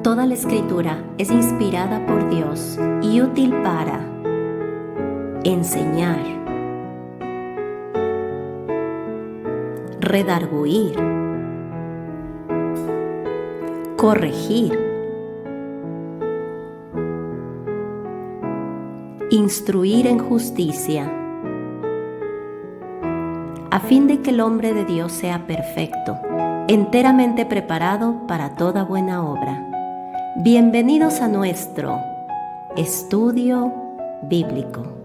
Toda la Escritura es inspirada por Dios y útil para enseñar, redarguir, corregir, instruir en justicia, a fin de que el hombre de Dios sea perfecto, enteramente preparado para toda buena obra. Bienvenidos a nuestro estudio bíblico.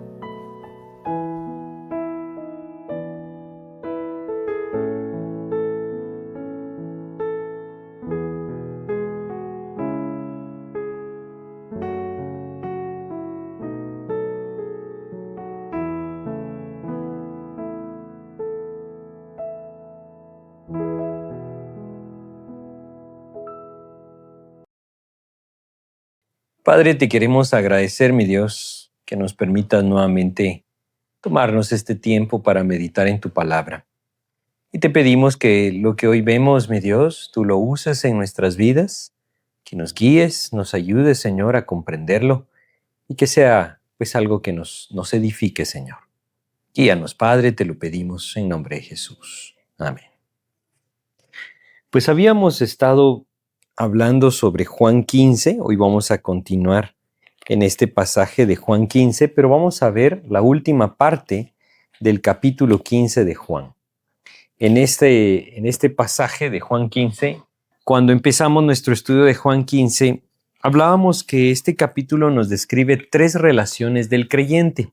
Padre, te queremos agradecer, mi Dios, que nos permitas nuevamente tomarnos este tiempo para meditar en tu palabra. Y te pedimos que lo que hoy vemos, mi Dios, tú lo uses en nuestras vidas, que nos guíes, nos ayudes, Señor, a comprenderlo y que sea pues algo que nos edifique, Señor. Guíanos, Padre, te lo pedimos en nombre de Jesús. Amén. Pues habíamos estado hablando sobre Juan 15, hoy vamos a continuar en este pasaje de Juan 15, pero vamos a ver la última parte del capítulo 15 de Juan. En este pasaje de Juan 15, cuando empezamos nuestro estudio de Juan 15, hablábamos que este capítulo nos describe 3 relaciones del creyente.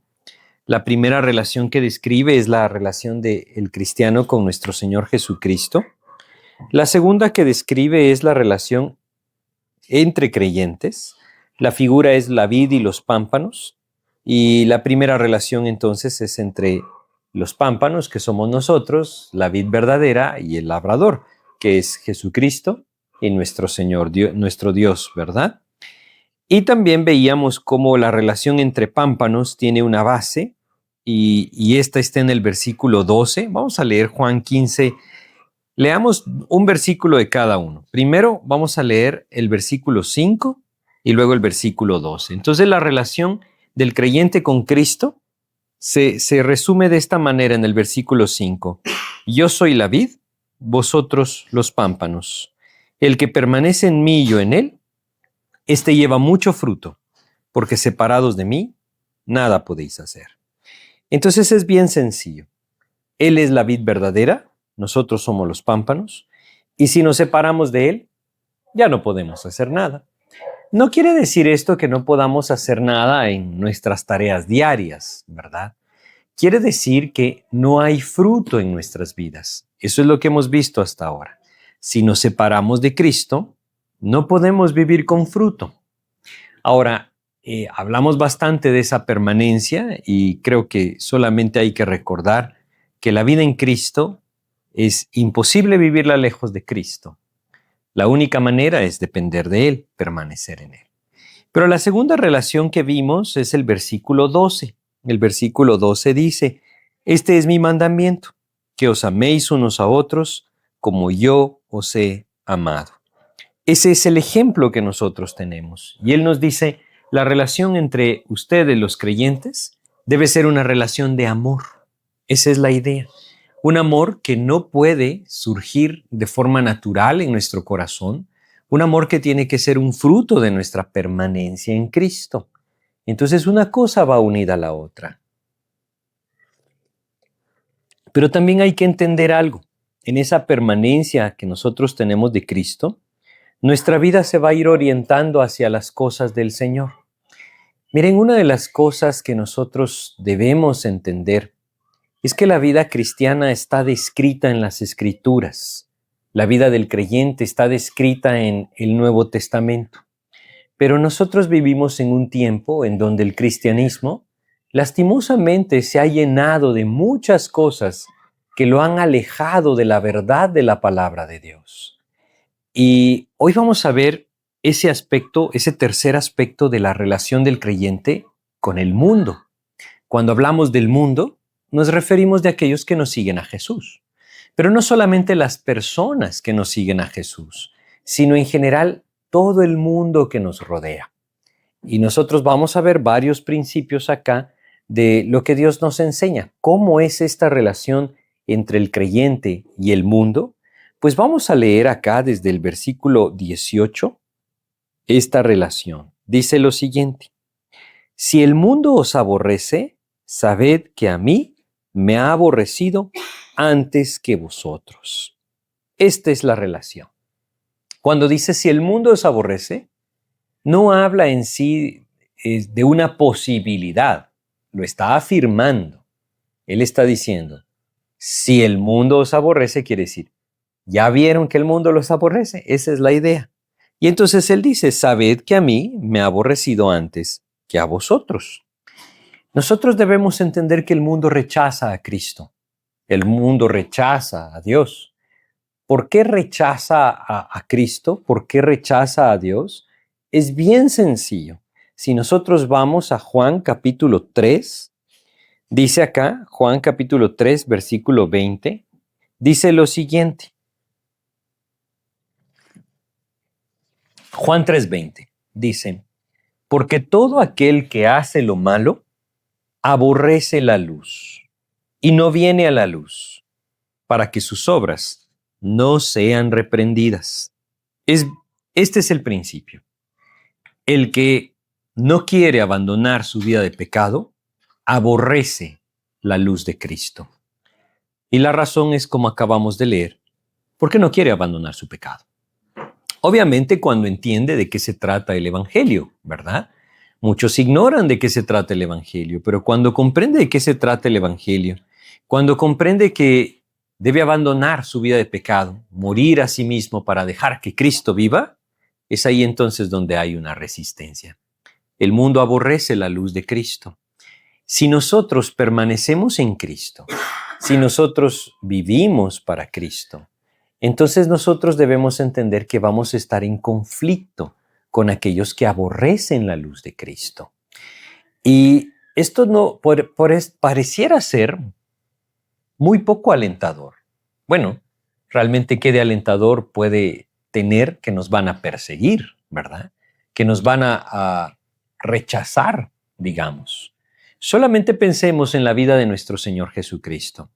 La primera relación que describe es la relación del cristiano con nuestro Señor Jesucristo. La segunda que describe es la relación entre creyentes. La figura es la vid y los pámpanos. Y la primera relación entonces es entre los pámpanos, que somos nosotros, la vid verdadera, y el labrador, que es Jesucristo y nuestro Señor, nuestro Dios, ¿verdad? Y también veíamos cómo la relación entre pámpanos tiene una base, y esta está en el versículo 12. Vamos a leer Juan 15. Leamos un versículo de cada uno. Primero vamos a leer el versículo 5 y luego el versículo 12. Entonces la relación del creyente con Cristo se resume de esta manera en el versículo 5. Yo soy la vid, vosotros los pámpanos. El que permanece en mí y yo en él, este lleva mucho fruto, porque separados de mí, nada podéis hacer. Entonces es bien sencillo. Él es la vid verdadera, nosotros somos los pámpanos, y si nos separamos de él, ya no podemos hacer nada. No quiere decir esto que no podamos hacer nada en nuestras tareas diarias, ¿verdad? Quiere decir que no hay fruto en nuestras vidas. Eso es lo que hemos visto hasta ahora. Si nos separamos de Cristo, no podemos vivir con fruto. Ahora, hablamos bastante de esa permanencia y creo que solamente hay que recordar que la vida en Cristo es imposible vivirla lejos de Cristo. La única manera es depender de Él, permanecer en Él. Pero la segunda relación que vimos es el versículo 12. El versículo 12 dice, este es mi mandamiento, que os améis unos a otros como yo os he amado. Ese es el ejemplo que nosotros tenemos. Y Él nos dice, la relación entre ustedes, los creyentes, debe ser una relación de amor. Esa es la idea. Un amor que no puede surgir de forma natural en nuestro corazón, un amor que tiene que ser un fruto de nuestra permanencia en Cristo. Entonces una cosa va unida a la otra. Pero también hay que entender algo. En esa permanencia que nosotros tenemos de Cristo, nuestra vida se va a ir orientando hacia las cosas del Señor. Miren, una de las cosas que nosotros debemos entender es que la vida cristiana está descrita en las Escrituras. La vida del creyente está descrita en el Nuevo Testamento. Pero nosotros vivimos en un tiempo en donde el cristianismo lastimosamente se ha llenado de muchas cosas que lo han alejado de la verdad de la palabra de Dios. Y hoy vamos a ver ese aspecto, ese tercer aspecto de la relación del creyente con el mundo. Cuando hablamos del mundo, nos referimos de aquellos que nos siguen a Jesús. Pero no solamente las personas que nos siguen a Jesús, sino en general todo el mundo que nos rodea. Y nosotros vamos a ver varios principios acá de lo que Dios nos enseña. ¿Cómo es esta relación entre el creyente y el mundo? Pues vamos a leer acá desde el versículo 18 esta relación. Dice lo siguiente: si el mundo os aborrece, sabed que a mí me ha aborrecido antes que vosotros. Esta es la relación. Cuando dice si el mundo os aborrece, no habla en sí de una posibilidad, lo está afirmando. Él está diciendo, si el mundo os aborrece, quiere decir, ¿ya vieron que el mundo los aborrece? Esa es la idea. Y entonces él dice, sabed que a mí me ha aborrecido antes que a vosotros. Nosotros debemos entender que el mundo rechaza a Cristo. El mundo rechaza a Dios. ¿Por qué rechaza a Cristo? ¿Por qué rechaza a Dios? Es bien sencillo. Si nosotros vamos a Juan capítulo 3, dice acá, Juan capítulo 3, versículo 20, dice lo siguiente. Juan 3:20 dice, porque todo aquel que hace lo malo, aborrece la luz y no viene a la luz para que sus obras no sean reprendidas. Este es el principio. El que no quiere abandonar su vida de pecado, aborrece la luz de Cristo. Y la razón es, como acabamos de leer, porque no quiere abandonar su pecado. Obviamente cuando entiende de qué se trata el Evangelio, ¿verdad? Muchos ignoran de qué se trata el Evangelio, pero cuando comprende de qué se trata el Evangelio, cuando comprende que debe abandonar su vida de pecado, morir a sí mismo para dejar que Cristo viva, es ahí entonces donde hay una resistencia. El mundo aborrece la luz de Cristo. Si nosotros permanecemos en Cristo, si nosotros vivimos para Cristo, entonces nosotros debemos entender que vamos a estar en conflicto con aquellos que aborrecen la luz de Cristo. Y esto no pareciera ser muy poco alentador. Bueno, realmente qué de alentador puede tener que nos van a perseguir, ¿verdad? Que nos van a rechazar, digamos. Solamente pensemos en la vida de nuestro Señor Jesucristo.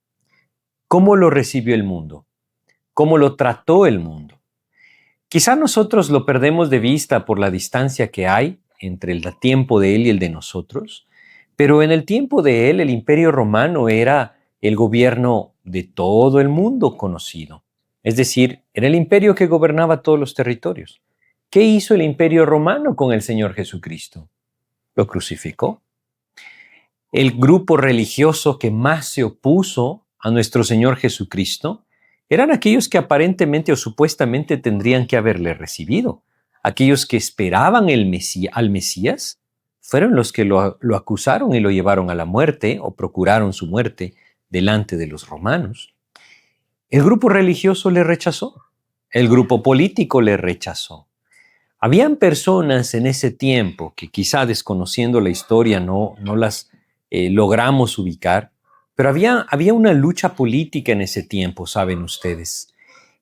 ¿Cómo lo recibió el mundo? ¿Cómo lo trató el mundo? Quizá nosotros lo perdemos de vista por la distancia que hay entre el tiempo de Él y el de nosotros, pero en el tiempo de Él el Imperio Romano era el gobierno de todo el mundo conocido. Es decir, era el imperio que gobernaba todos los territorios. ¿Qué hizo el Imperio Romano con el Señor Jesucristo? Lo crucificó. El grupo religioso que más se opuso a nuestro Señor Jesucristo eran aquellos que aparentemente o supuestamente tendrían que haberle recibido. Aquellos que esperaban al Mesías fueron los que lo acusaron y lo llevaron a la muerte o procuraron su muerte delante de los romanos. El grupo religioso le rechazó. El grupo político le rechazó. Habían personas en ese tiempo que quizá desconociendo la historia no las logramos ubicar, pero había una lucha política en ese tiempo, saben ustedes.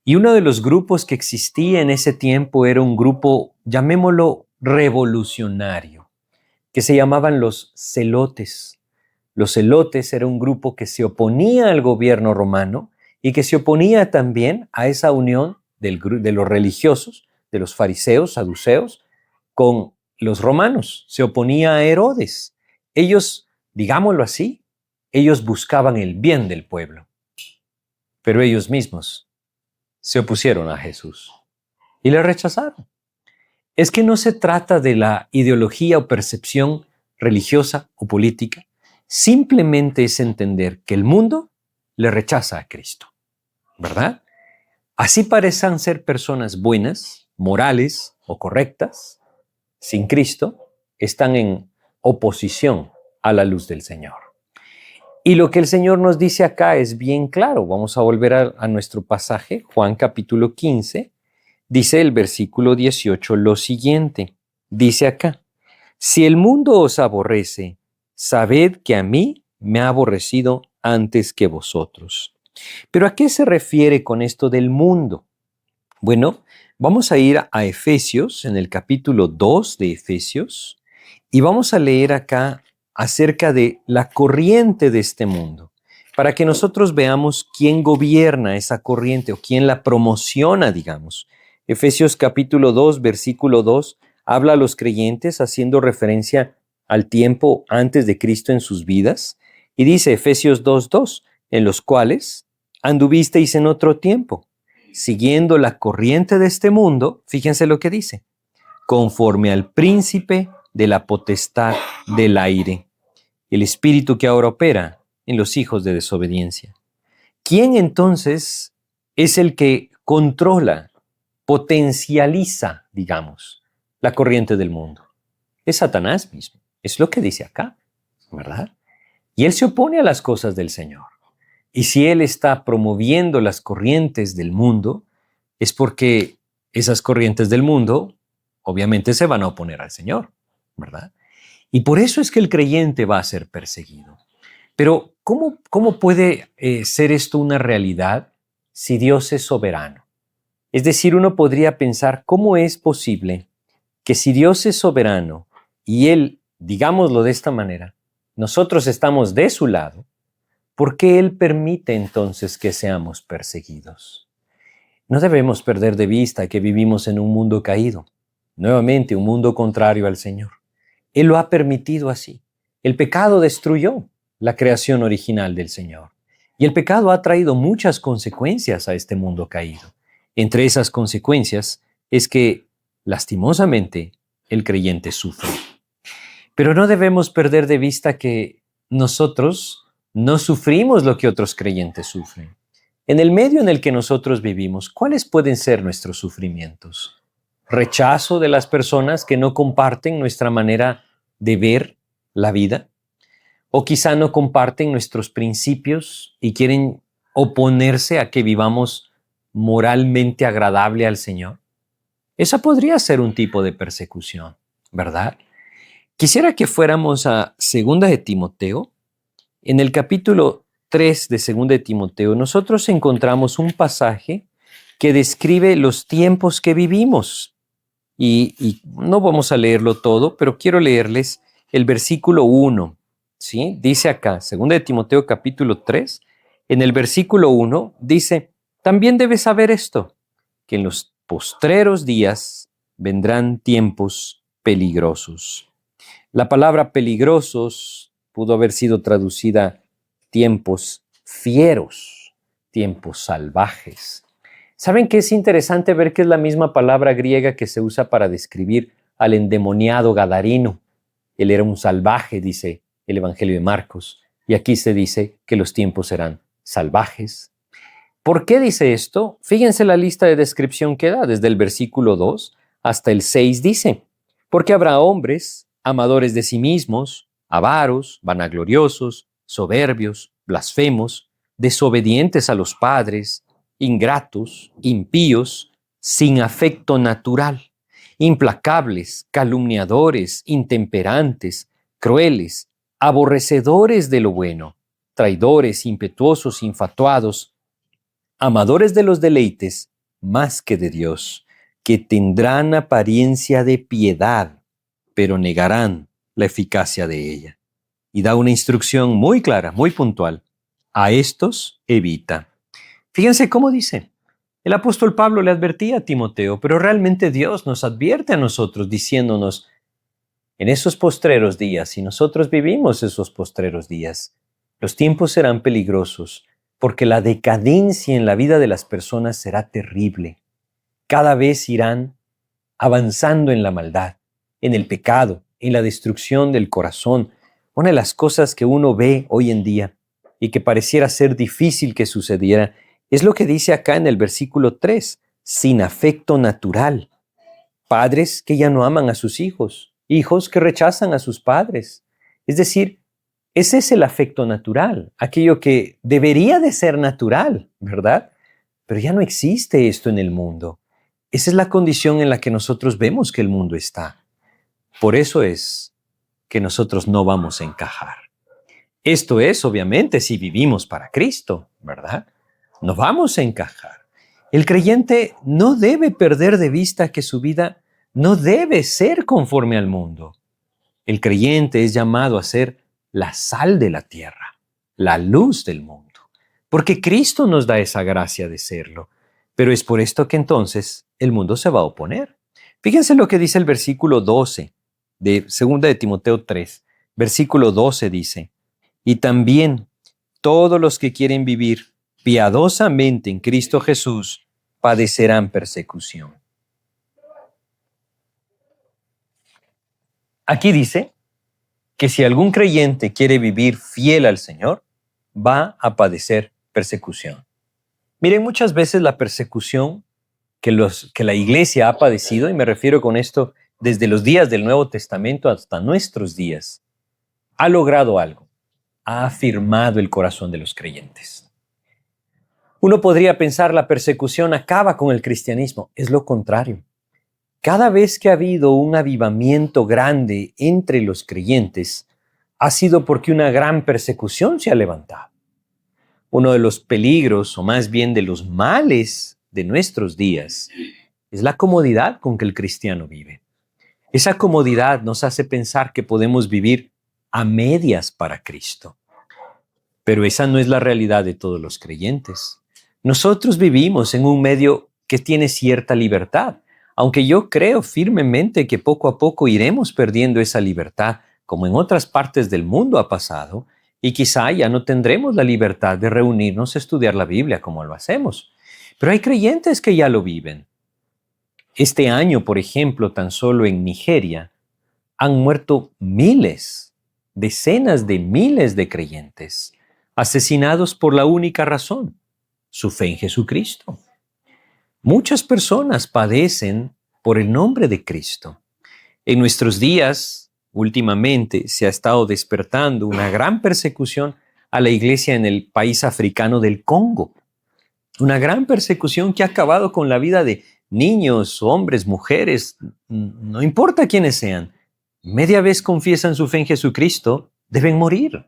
Y uno de los grupos que existía en ese tiempo era un grupo, llamémoslo revolucionario, que se llamaban los celotes. Los celotes era un grupo que se oponía al gobierno romano y que se oponía también a esa unión de los religiosos, de los fariseos, saduceos, con los romanos. Se oponía a Herodes. Ellos, digámoslo así, ellos buscaban el bien del pueblo, pero ellos mismos se opusieron a Jesús y le rechazaron. Es que no se trata de la ideología o percepción religiosa o política, simplemente es entender que el mundo le rechaza a Cristo, ¿verdad? Así parezcan ser personas buenas, morales o correctas, sin Cristo, están en oposición a la luz del Señor. Y lo que el Señor nos dice acá es bien claro. Vamos a volver a nuestro pasaje, Juan capítulo 15. Dice el versículo 18 lo siguiente. Dice acá, si el mundo os aborrece, sabed que a mí me ha aborrecido antes que vosotros. ¿Pero a qué se refiere con esto del mundo? Bueno, Vamos a ir a Efesios, en el capítulo 2 de Efesios, y vamos a leer acá acerca de la corriente de este mundo, para que nosotros veamos quién gobierna esa corriente o quién la promociona, digamos. Efesios capítulo 2, versículo 2, habla a los creyentes haciendo referencia al tiempo antes de Cristo en sus vidas, y dice Efesios 2:2, en los cuales anduvisteis en otro tiempo, siguiendo la corriente de este mundo, fíjense lo que dice, conforme al príncipe de la potestad del aire, el espíritu que ahora opera en los hijos de desobediencia. ¿Quién entonces es el que controla, potencializa, digamos, la corriente del mundo? Es Satanás mismo. Es lo que dice acá, ¿verdad? Y él se opone a las cosas del Señor. Y si él está promoviendo las corrientes del mundo, es porque esas corrientes del mundo obviamente se van a oponer al Señor, ¿verdad? Y por eso es que el creyente va a ser perseguido. Pero ¿cómo puede ser esto una realidad si Dios es soberano? Es decir, uno podría pensar, ¿cómo es posible que si Dios es soberano y Él, digámoslo de esta manera, nosotros estamos de su lado, ¿por qué Él permite entonces que seamos perseguidos? No debemos perder de vista que vivimos en un mundo caído, nuevamente un mundo contrario al Señor. Él lo ha permitido así. El pecado destruyó la creación original del Señor. Y el pecado ha traído muchas consecuencias a este mundo caído. Entre esas consecuencias es que, lastimosamente, el creyente sufre. Pero no debemos perder de vista que nosotros no sufrimos lo que otros creyentes sufren. En el medio en el que nosotros vivimos, ¿cuáles pueden ser nuestros sufrimientos? ¿Rechazo de las personas que no comparten nuestra manera de ver la vida? ¿O quizá no comparten nuestros principios y quieren oponerse a que vivamos moralmente agradable al Señor? Esa podría ser un tipo de persecución, ¿verdad? Quisiera que fuéramos a 2 de Timoteo. En el capítulo 3 de 2 de Timoteo, nosotros encontramos un pasaje que describe los tiempos que vivimos. Y no vamos a leerlo todo, pero quiero leerles el versículo 1. ¿Sí? Dice acá, 2 de Timoteo capítulo 3, en el versículo 1 dice, también debes saber esto, que en los postreros días vendrán tiempos peligrosos. La palabra peligrosos pudo haber sido traducida tiempos fieros, tiempos salvajes. ¿Saben qué es interesante ver que es la misma palabra griega que se usa para describir al endemoniado gadareno? Él era un salvaje, dice el Evangelio de Marcos, y aquí se dice que los tiempos serán salvajes. ¿Por qué dice esto? Fíjense la lista de descripción que da, desde el versículo 2 hasta el 6 dice, porque habrá hombres amadores de sí mismos, avaros, vanagloriosos, soberbios, blasfemos, desobedientes a los padres, ingratos, impíos, sin afecto natural, implacables, calumniadores, intemperantes, crueles, aborrecedores de lo bueno, traidores, impetuosos, infatuados, amadores de los deleites más que de Dios, que tendrán apariencia de piedad, pero negarán la eficacia de ella. Y da una instrucción muy clara, muy puntual. A estos evita. Fíjense cómo dice. El apóstol Pablo le advertía a Timoteo, pero realmente Dios nos advierte a nosotros diciéndonos, en esos postreros días, si nosotros vivimos esos postreros días, los tiempos serán peligrosos, porque la decadencia en la vida de las personas será terrible. Cada vez irán avanzando en la maldad, en el pecado, en la destrucción del corazón. Una de las cosas que uno ve hoy en día y que pareciera ser difícil que sucediera es lo que dice acá en el versículo 3, sin afecto natural. Padres que ya no aman a sus hijos, hijos que rechazan a sus padres. Es decir, ese es el afecto natural, aquello que debería de ser natural, ¿verdad? Pero ya no existe esto en el mundo. Esa es la condición en la que nosotros vemos que el mundo está. Por eso es que nosotros no vamos a encajar. Esto es, obviamente, si vivimos para Cristo, ¿verdad? No vamos a encajar. El creyente no debe perder de vista que su vida no debe ser conforme al mundo. El creyente es llamado a ser la sal de la tierra, la luz del mundo, porque Cristo nos da esa gracia de serlo. Pero es por esto que entonces el mundo se va a oponer. Fíjense lo que dice el versículo 12 de 2 de Timoteo 3. Versículo 12 dice, y también todos los que quieren vivir piadosamente en Cristo Jesús padecerán persecución. Aquí dice que si algún creyente quiere vivir fiel al Señor, va a padecer persecución. Miren, muchas veces la persecución que la iglesia ha padecido, y me refiero con esto desde los días del Nuevo Testamento hasta nuestros días, ha logrado algo, ha afirmado el corazón de los creyentes. Uno podría pensar la persecución acaba con el cristianismo, es lo contrario. Cada vez que ha habido un avivamiento grande entre los creyentes, ha sido porque una gran persecución se ha levantado. Uno de los peligros, o más bien de los males de nuestros días, es la comodidad con que el cristiano vive. Esa comodidad nos hace pensar que podemos vivir a medias para Cristo. Pero esa no es la realidad de todos los creyentes. Nosotros vivimos en un medio que tiene cierta libertad, aunque yo creo firmemente que poco a poco iremos perdiendo esa libertad, como en otras partes del mundo ha pasado, y quizá ya no tendremos la libertad de reunirnos a estudiar la Biblia como lo hacemos. Pero hay creyentes que ya lo viven. Este año, por ejemplo, tan solo en Nigeria, han muerto miles, decenas de miles de creyentes, asesinados por la única razón, su fe en Jesucristo. Muchas personas padecen por el nombre de Cristo. En nuestros días, últimamente, se ha estado despertando una gran persecución a la iglesia en el país africano del Congo. Una gran persecución que ha acabado con la vida de niños, hombres, mujeres, no importa quiénes sean. Media vez confiesan su fe en Jesucristo, deben morir.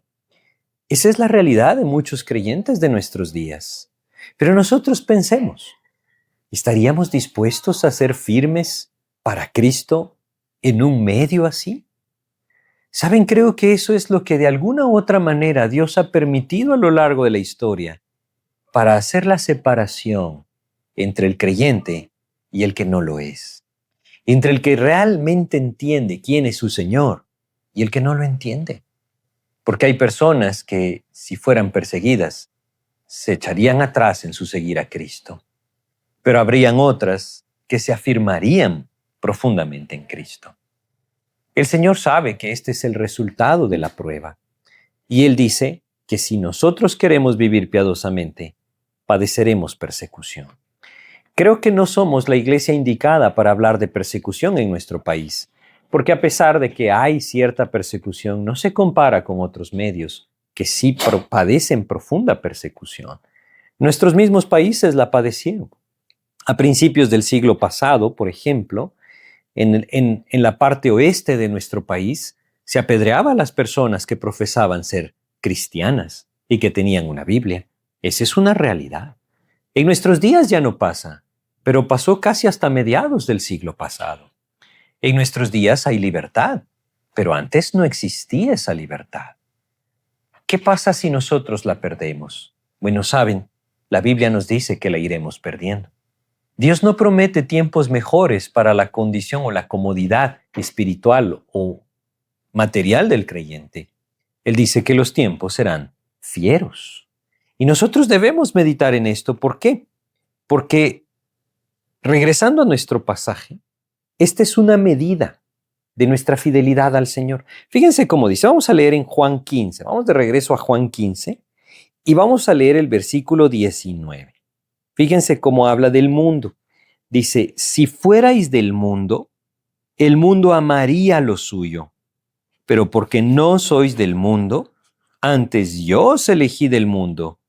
Esa es la realidad de muchos creyentes de nuestros días. Pero nosotros pensemos, ¿estaríamos dispuestos a ser firmes para Cristo en un medio así? ¿Saben? Creo que eso es lo que de alguna u otra manera Dios ha permitido a lo largo de la historia para hacer la separación entre el creyente y el que no lo es. Entre el que realmente entiende quién es su Señor y el que no lo entiende. Porque hay personas que, si fueran perseguidas, se echarían atrás en su seguir a Cristo. Pero habrían otras que se afirmarían profundamente en Cristo. El Señor sabe que este es el resultado de la prueba. Y Él dice que si nosotros queremos vivir piadosamente, padeceremos persecución. Creo que no somos la iglesia indicada para hablar de persecución en nuestro país, porque a pesar de que hay cierta persecución, no se compara con otros medios que sí padecen profunda persecución. Nuestros mismos países la padecieron. A principios del siglo pasado, por ejemplo, en la parte oeste de nuestro país, se apedreaba a las personas que profesaban ser cristianas y que tenían una Biblia. Esa es una realidad. En nuestros días ya no pasa, pero pasó casi hasta mediados del siglo pasado. En nuestros días hay libertad, pero antes no existía esa libertad. ¿Qué pasa si nosotros la perdemos? Bueno, saben, la Biblia nos dice que la iremos perdiendo. Dios no promete tiempos mejores para la condición o la comodidad espiritual o material del creyente. Él dice que los tiempos serán fieros. Y nosotros debemos meditar en esto. ¿Por qué? Porque, regresando a nuestro pasaje, esta es una medida de nuestra fidelidad al Señor. Fíjense cómo dice, vamos a leer en Juan 15, vamos de regreso a Juan 15 y vamos a leer el versículo 19. Fíjense cómo habla del mundo. Dice, si fuerais del mundo, el mundo amaría lo suyo, pero porque no sois del mundo, antes yo os elegí del mundo,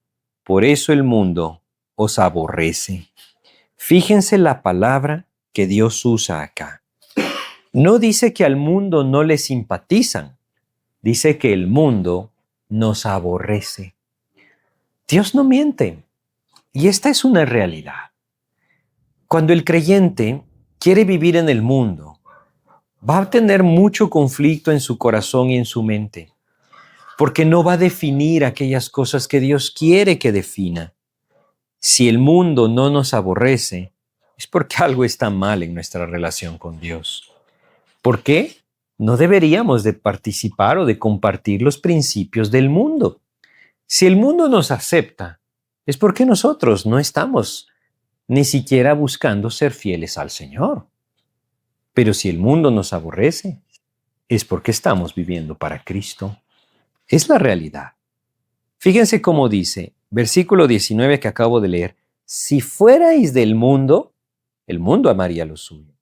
por eso el mundo os aborrece. Fíjense la palabra que Dios usa acá. No dice que al mundo no le simpatizan, dice que el mundo nos aborrece. Dios no miente, y esta es una realidad. Cuando el creyente quiere vivir en el mundo, va a tener mucho conflicto en su corazón y en su mente, porque no va a definir aquellas cosas que Dios quiere que defina. Si el mundo no nos aborrece, es porque algo está mal en nuestra relación con Dios. ¿Por qué? No deberíamos de participar o de compartir los principios del mundo. Si el mundo nos acepta, es porque nosotros no estamos ni siquiera buscando ser fieles al Señor. Pero si el mundo nos aborrece, es porque estamos viviendo para Cristo. Es la realidad. Fíjense cómo dice, versículo 19 que acabo de leer, si fuerais del mundo, el mundo amaría lo suyo.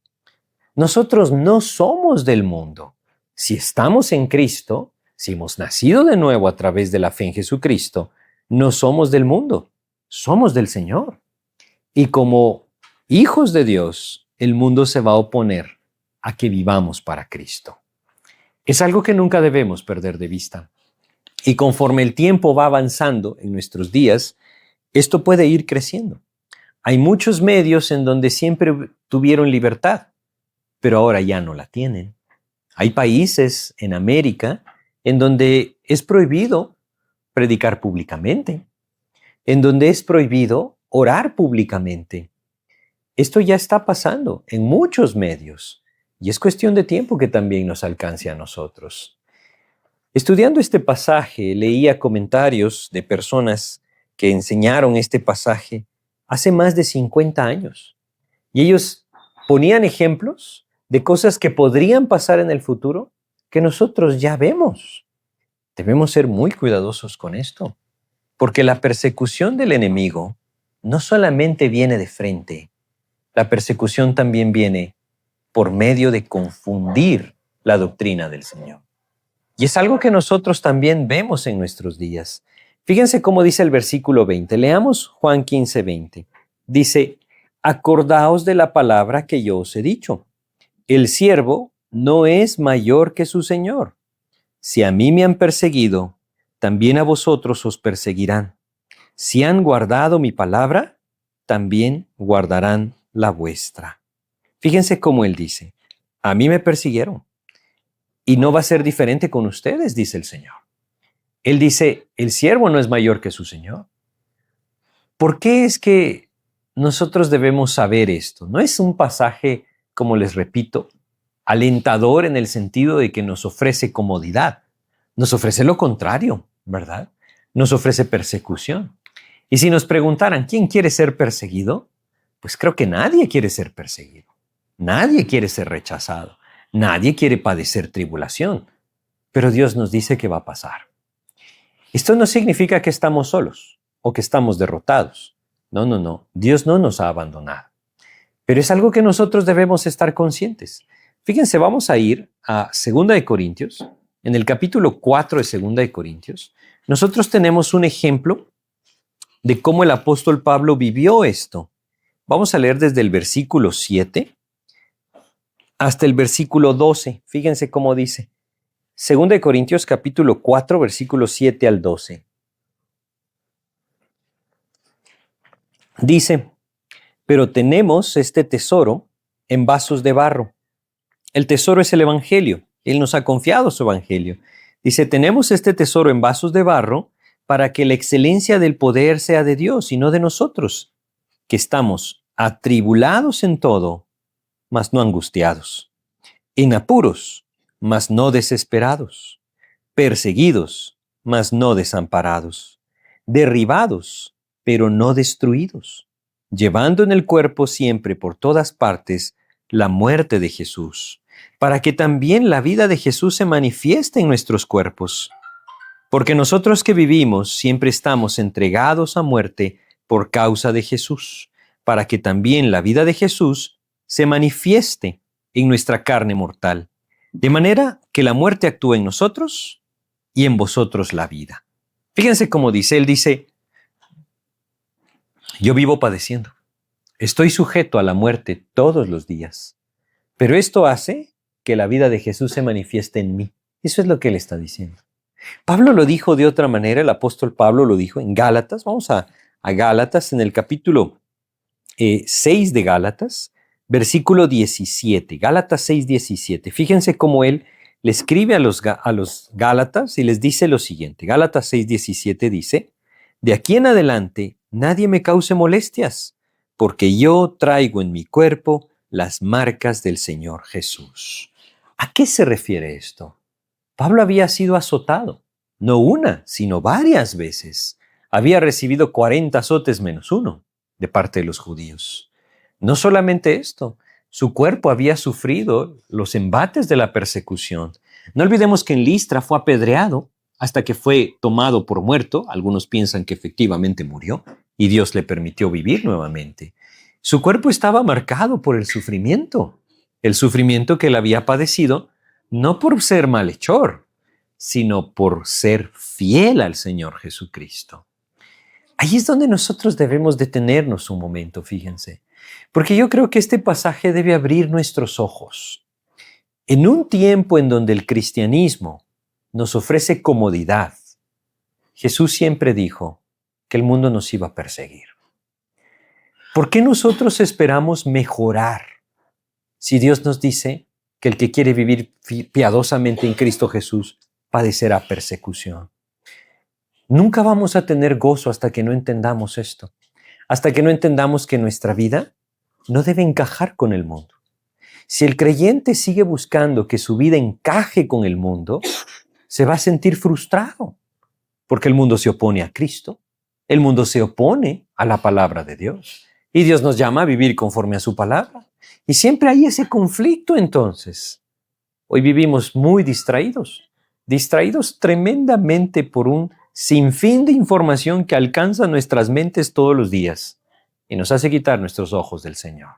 Nosotros no somos del mundo. Si estamos en Cristo, si hemos nacido de nuevo a través de la fe en Jesucristo, no somos del mundo, somos del Señor. Y como hijos de Dios, el mundo se va a oponer a que vivamos para Cristo. Es algo que nunca debemos perder de vista. Y conforme el tiempo va avanzando en nuestros días, esto puede ir creciendo. Hay muchos medios en donde siempre tuvieron libertad, pero ahora ya no la tienen. Hay países en América en donde es prohibido predicar públicamente, en donde es prohibido orar públicamente. Esto ya está pasando en muchos medios y es cuestión de tiempo que también nos alcance a nosotros. Estudiando este pasaje, leía comentarios de personas que enseñaron este pasaje hace más de 50 años. Y ellos ponían ejemplos de cosas que podrían pasar en el futuro que nosotros ya vemos. Debemos ser muy cuidadosos con esto, porque la persecución del enemigo no solamente viene de frente, la persecución también viene por medio de confundir la doctrina del Señor. Y es algo que nosotros también vemos en nuestros días. Fíjense cómo dice el versículo 20. Leamos Juan 15, 20. Dice, acordaos de la palabra que yo os he dicho. El siervo no es mayor que su Señor. Si a mí me han perseguido, también a vosotros os perseguirán. Si han guardado mi palabra, también guardarán la vuestra. Fíjense cómo él dice, a mí me persiguieron. Y no va a ser diferente con ustedes, dice el Señor. Él dice, el siervo no es mayor que su Señor. ¿Por qué es que nosotros debemos saber esto? No es un pasaje, como les repito, alentador en el sentido de que nos ofrece comodidad. Nos ofrece lo contrario, ¿verdad? Nos ofrece persecución. Y si nos preguntaran, ¿quién quiere ser perseguido? Pues creo que nadie quiere ser perseguido. Nadie quiere ser rechazado. Nadie quiere padecer tribulación, pero Dios nos dice que va a pasar. Esto no significa que estamos solos o que estamos derrotados. No. Dios no nos ha abandonado. Pero es algo que nosotros debemos estar conscientes. Fíjense, vamos a ir a 2 Corintios. En el capítulo 4 de 2 Corintios, nosotros tenemos un ejemplo de cómo el apóstol Pablo vivió esto. Vamos a leer desde el versículo 7 hasta el versículo 12. Fíjense cómo dice. 2 Corintios capítulo 4, versículos 7 al 12. Dice, pero tenemos este tesoro en vasos de barro. El tesoro es el evangelio. Él nos ha confiado su evangelio. Dice, tenemos este tesoro en vasos de barro para que la excelencia del poder sea de Dios y no de nosotros, que estamos atribulados en todo, mas no angustiados, en apuros, mas no desesperados, perseguidos, mas no desamparados, derribados, pero no destruidos, llevando en el cuerpo siempre por todas partes la muerte de Jesús, para que también la vida de Jesús se manifieste en nuestros cuerpos. Porque nosotros que vivimos siempre estamos entregados a muerte por causa de Jesús, para que también la vida de Jesús se manifieste en nuestra carne mortal, de manera que la muerte actúe en nosotros y en vosotros la vida. Fíjense cómo dice, él dice, yo vivo padeciendo, estoy sujeto a la muerte todos los días, pero esto hace que la vida de Jesús se manifieste en mí. Eso es lo que él está diciendo. Pablo lo dijo de otra manera, el apóstol Pablo lo dijo en Gálatas. Vamos a Gálatas en el capítulo 6 de Gálatas, versículo 17. Gálatas 6, 17. Fíjense cómo él le escribe a los Gálatas y les dice lo siguiente. Gálatas 6, 17 dice: de aquí en adelante nadie me cause molestias, porque yo traigo en mi cuerpo las marcas del Señor Jesús. ¿A qué se refiere esto? Pablo había sido azotado, no una, sino varias veces. Había recibido 40 azotes menos uno de parte de los judíos. No solamente esto, su cuerpo había sufrido los embates de la persecución. No olvidemos que en Listra fue apedreado hasta que fue tomado por muerto. Algunos piensan que efectivamente murió y Dios le permitió vivir nuevamente. Su cuerpo estaba marcado por el sufrimiento que él había padecido, no por ser malhechor, sino por ser fiel al Señor Jesucristo. Ahí es donde nosotros debemos detenernos un momento, fíjense, porque yo creo que este pasaje debe abrir nuestros ojos. En un tiempo en donde el cristianismo nos ofrece comodidad, Jesús siempre dijo que el mundo nos iba a perseguir. ¿Por qué nosotros esperamos mejorar si Dios nos dice que el que quiere vivir piadosamente en Cristo Jesús padecerá persecución? Nunca vamos a tener gozo hasta que no entendamos esto, hasta que no entendamos que nuestra vida no debe encajar con el mundo. Si el creyente sigue buscando que su vida encaje con el mundo, se va a sentir frustrado, porque el mundo se opone a Cristo, el mundo se opone a la palabra de Dios, y Dios nos llama a vivir conforme a su palabra. Y siempre hay ese conflicto entonces. Hoy vivimos muy distraídos tremendamente por un sinfín de información que alcanza nuestras mentes todos los días y nos hace quitar nuestros ojos del Señor.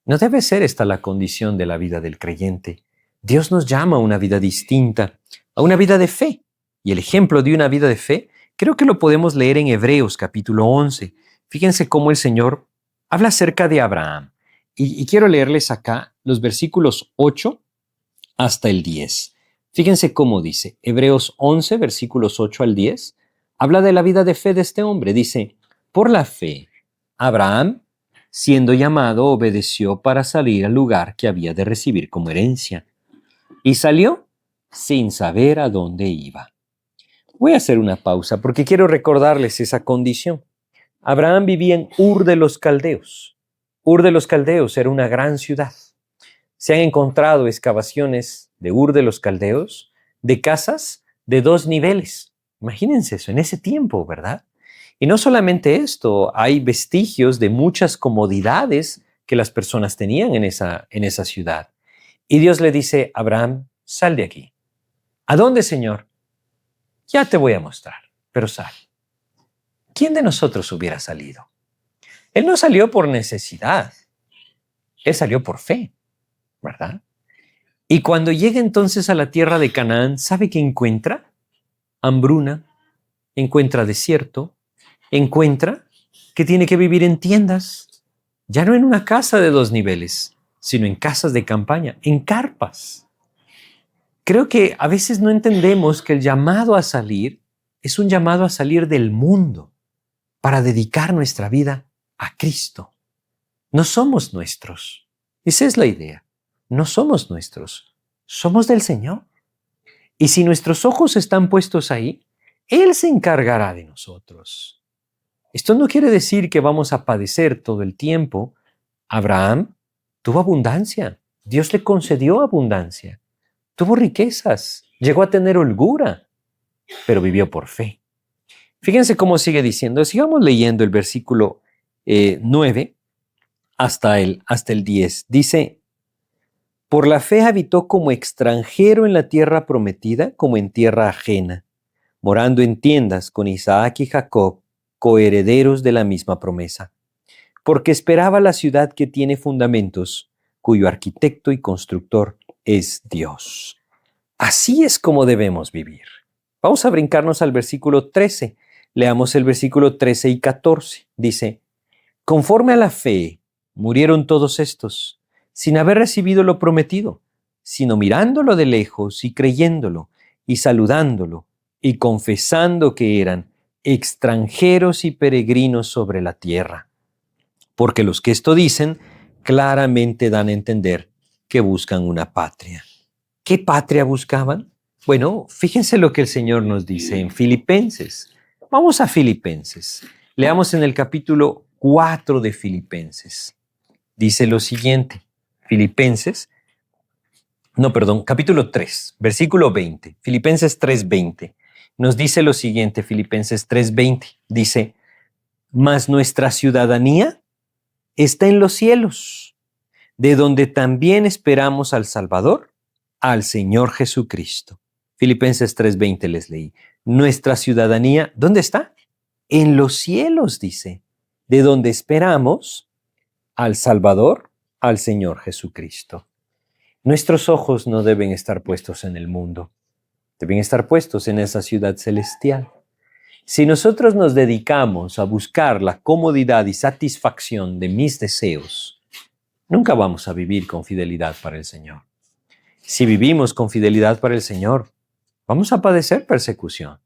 No debe ser esta la condición de la vida del creyente. Dios nos llama a una vida distinta, a una vida de fe. Y el ejemplo de una vida de fe, creo que lo podemos leer en Hebreos capítulo 11. Fíjense cómo el Señor habla acerca de Abraham. Y quiero leerles acá los versículos 8 hasta el 10. Fíjense cómo dice, Hebreos 11, versículos 8 al 10, habla de la vida de fe de este hombre. Dice, por la fe, Abraham, siendo llamado, obedeció para salir al lugar que había de recibir como herencia. Y salió sin saber a dónde iba. Voy a hacer una pausa porque quiero recordarles esa condición. Abraham vivía en Ur de los Caldeos. Ur de los Caldeos era una gran ciudad. Se han encontrado excavaciones de Ur de los Caldeos de casas de 2 niveles. Imagínense eso, en ese tiempo, ¿verdad? Y no solamente esto, hay vestigios de muchas comodidades que las personas tenían en esa ciudad. Y Dios le dice, Abraham, sal de aquí. ¿A dónde, Señor? Ya te voy a mostrar, pero sal. ¿Quién de nosotros hubiera salido? Él no salió por necesidad, él salió por fe, ¿verdad? Y cuando llega entonces a la tierra de Canaán, ¿sabe qué encuentra? Hambruna, encuentra desierto, encuentra que tiene que vivir en tiendas, ya no en una casa de 2 niveles, sino en casas de campaña, en carpas. Creo que a veces no entendemos que el llamado a salir es un llamado a salir del mundo para dedicar nuestra vida a Cristo. No somos nuestros. Esa es la idea. No somos nuestros. Somos del Señor. Y si nuestros ojos están puestos ahí, Él se encargará de nosotros. Esto no quiere decir que vamos a padecer todo el tiempo. Abraham tuvo abundancia. Dios le concedió abundancia. Tuvo riquezas. Llegó a tener holgura, pero vivió por fe. Fíjense cómo sigue diciendo. Sigamos leyendo el versículo 9 hasta el 10. Dice, por la fe habitó como extranjero en la tierra prometida, como en tierra ajena, morando en tiendas con Isaac y Jacob, coherederos de la misma promesa, porque esperaba la ciudad que tiene fundamentos, cuyo arquitecto y constructor es Dios. Así es como debemos vivir. Vamos a brincarnos al versículo 13. Leamos el versículo 13 y 14. Dice, conforme a la fe, murieron todos estos, sin haber recibido lo prometido, sino mirándolo de lejos y creyéndolo y saludándolo y confesando que eran extranjeros y peregrinos sobre la tierra. porque los que esto dicen claramente dan a entender que buscan una patria. ¿Qué patria buscaban? Bueno, fíjense lo que el Señor nos dice en Filipenses. Vamos a Filipenses. Leamos en el capítulo 4 de Filipenses. Dice lo siguiente, capítulo 3, versículo 20, Filipenses 3:20. Nos dice lo siguiente, Filipenses 3:20. Dice, mas nuestra ciudadanía está en los cielos, de donde también esperamos al Salvador, al Señor Jesucristo. Filipenses 3:20 les leí. Nuestra ciudadanía, ¿dónde está? En los cielos, dice, de donde esperamos al Salvador, al Señor Jesucristo. Nuestros ojos no deben estar puestos en el mundo, deben estar puestos en esa ciudad celestial. Si nosotros nos dedicamos a buscar la comodidad y satisfacción de mis deseos, nunca vamos a vivir con fidelidad para el Señor. Si vivimos con fidelidad para el Señor, vamos a padecer persecución,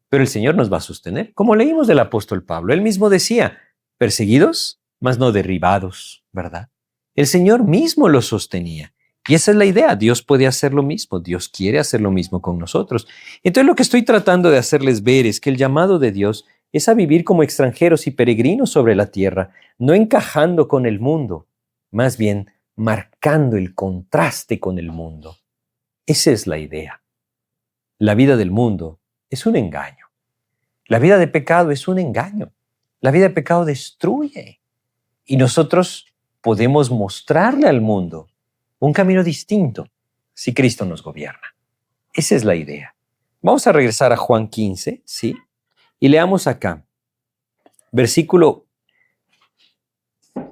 pero el Señor nos va a sostener. Como leímos del apóstol Pablo, él mismo decía, perseguidos, mas no derribados, ¿verdad? El Señor mismo los sostenía. Y esa es la idea, Dios puede hacer lo mismo, Dios quiere hacer lo mismo con nosotros. Entonces lo que estoy tratando de hacerles ver es que el llamado de Dios es a vivir como extranjeros y peregrinos sobre la tierra, no encajando con el mundo, más bien marcando el contraste con el mundo. Esa es la idea. La vida del mundo es un engaño. La vida de pecado es un engaño. La vida de pecado destruye. Y nosotros podemos mostrarle al mundo un camino distinto si Cristo nos gobierna. Esa es la idea. Vamos a regresar a Juan 15, ¿sí? Y leamos acá, versículo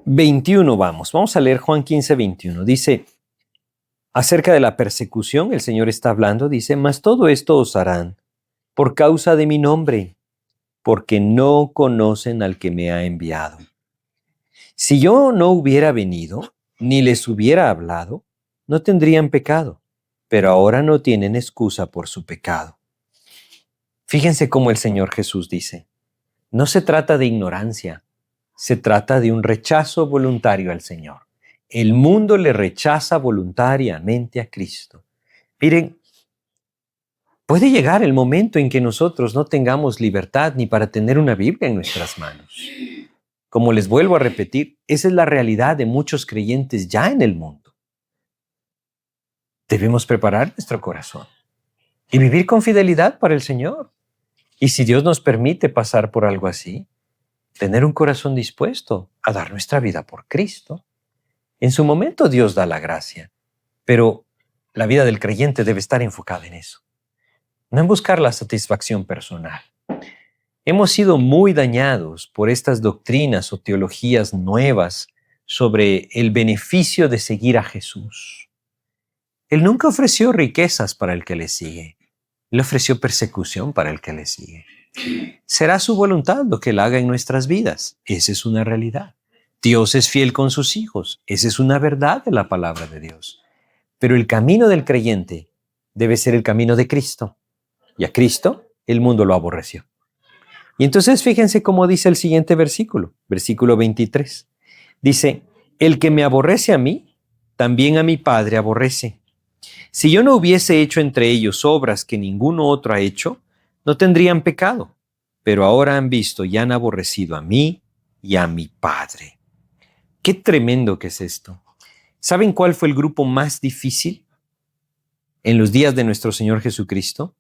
21 vamos a leer Juan 15, 21. Dice, acerca de la persecución, el Señor está hablando, dice, mas todo esto os harán por causa de mi nombre, porque no conocen al que me ha enviado. Si yo no hubiera venido, ni les hubiera hablado, no tendrían pecado, pero ahora no tienen excusa por su pecado. Fíjense cómo el Señor Jesús dice, no se trata de ignorancia, se trata de un rechazo voluntario al Señor. El mundo le rechaza voluntariamente a Cristo. Miren, puede llegar el momento en que nosotros no tengamos libertad ni para tener una Biblia en nuestras manos. Como les vuelvo a repetir, esa es la realidad de muchos creyentes ya en el mundo. Debemos preparar nuestro corazón y vivir con fidelidad para el Señor. Y si Dios nos permite pasar por algo así, tener un corazón dispuesto a dar nuestra vida por Cristo. En su momento Dios da la gracia, pero la vida del creyente debe estar enfocada en eso, no en buscar la satisfacción personal. Hemos sido muy dañados por estas doctrinas o teologías nuevas sobre el beneficio de seguir a Jesús. Él nunca ofreció riquezas para el que le sigue. Él ofreció persecución para el que le sigue. Será su voluntad lo que Él haga en nuestras vidas. Esa es una realidad. Dios es fiel con sus hijos. Esa es una verdad de la palabra de Dios. Pero el camino del creyente debe ser el camino de Cristo. Y a Cristo el mundo lo aborreció. Y entonces fíjense cómo dice el siguiente versículo, versículo 23. Dice, el que me aborrece a mí, también a mi Padre aborrece. Si yo no hubiese hecho entre ellos obras que ninguno otro ha hecho, no tendrían pecado, pero ahora han visto y han aborrecido a mí y a mi Padre. Qué tremendo que es esto. ¿Saben cuál fue el grupo más difícil en los días de nuestro Señor Jesucristo?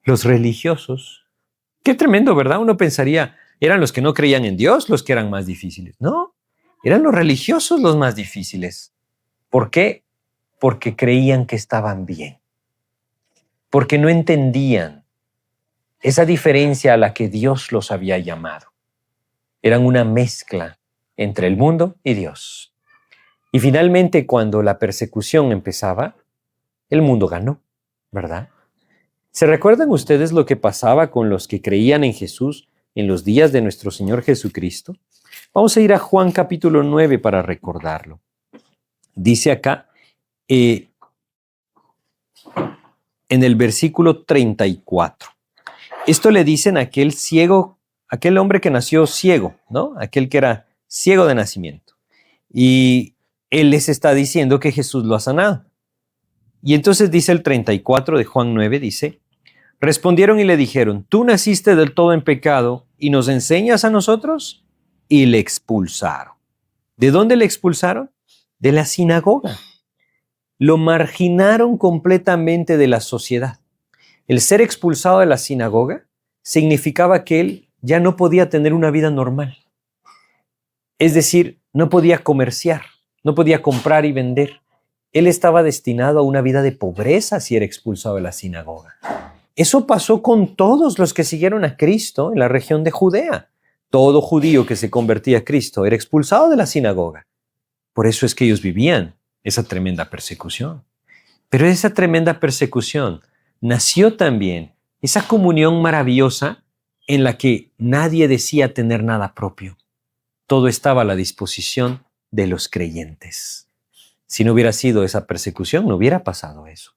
Los religiosos. Qué tremendo, ¿verdad? Uno pensaría, eran los que no creían en Dios los que eran más difíciles. No, eran los religiosos los más difíciles. ¿Por qué? Porque creían que estaban bien. Porque no entendían esa diferencia a la que Dios los había llamado. Eran una mezcla entre el mundo y Dios. Y finalmente, cuando la persecución empezaba, el mundo ganó, ¿verdad? ¿Se recuerdan ustedes lo que pasaba con los que creían en Jesús en los días de nuestro Señor Jesucristo? Vamos a ir a Juan capítulo 9 para recordarlo. Dice acá, en el versículo 34. Esto le dicen a aquel ciego, aquel hombre que nació ciego, ¿no? Aquel que era ciego de nacimiento. Y él les está diciendo que Jesús lo ha sanado. Y entonces dice el 34 de Juan 9, dice, respondieron y le dijeron, ¿tú naciste del todo en pecado y nos enseñas a nosotros? Y le expulsaron. ¿De dónde le expulsaron? De la sinagoga. Lo marginaron completamente de la sociedad. El ser expulsado de la sinagoga significaba que él ya no podía tener una vida normal. Es decir, no podía comerciar, no podía comprar y vender. Él estaba destinado a una vida de pobreza si era expulsado de la sinagoga. Eso pasó con todos los que siguieron a Cristo en la región de Judea. Todo judío que se convertía a Cristo era expulsado de la sinagoga. Por eso es que ellos vivían esa tremenda persecución. Pero esa tremenda persecución nació también esa comunión maravillosa en la que nadie decía tener nada propio. Todo estaba a la disposición de los creyentes. Si no hubiera sido esa persecución, no hubiera pasado eso.